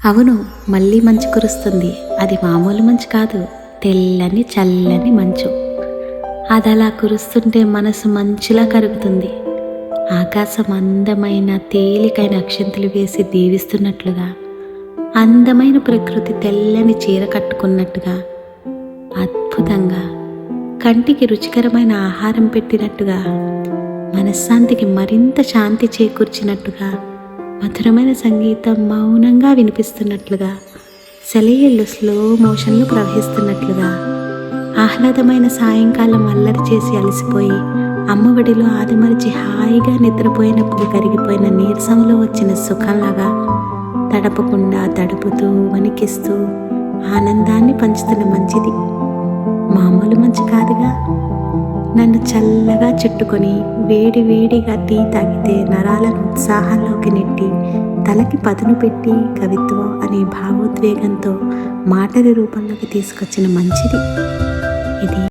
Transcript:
అవును, మళ్ళీ మంచు కురుస్తుంది. అది మామూలు మంచు కాదు, తెల్లని చల్లని మంచు. అది అలా కురుస్తుంటే మనసు మంచులా కరుగుతుంది. ఆకాశం అందమైన తేలికైన అక్షంతలు వేసి దీవిస్తున్నట్లుగా, అందమైన ప్రకృతి తెల్లని చీర కట్టుకున్నట్టుగా, అద్భుతంగా కంటికి రుచికరమైన ఆహారం పెట్టినట్టుగా, మనశ్శాంతికి మరింత శాంతి చేకూర్చినట్టుగా, మధురమైన సంగీతం మౌనంగా వినిపిస్తున్నట్లుగా, సెలయేళ్ళు స్లో మోషన్లో ప్రవహిస్తున్నట్లుగా, ఆహ్లాదమైన సాయంకాలం అల్లరి చేసి అలసిపోయి అమ్మఒడిలో ఆదమరిచి హాయిగా నిద్రపోయినప్పుడు కరిగిపోయిన నీరసంలో వచ్చిన సుఖంలాగా, తడపకుండా తడుపుతూ వణికిస్తూ ఆనందాన్ని పంచుతున్న మంచిది. మామూలు మంచి కాదుగా. నన్ను చల్లగా చుట్టుకొని వేడి వేడిగా టీ తాగితే నరాలను ఉత్సాహంలోకి నెట్టి తలకి పదును పెట్టి కవిత్వం అనే భావోద్వేగంతో మాటల రూపంలోకి తీసుకొచ్చిన మంచిది ఇది.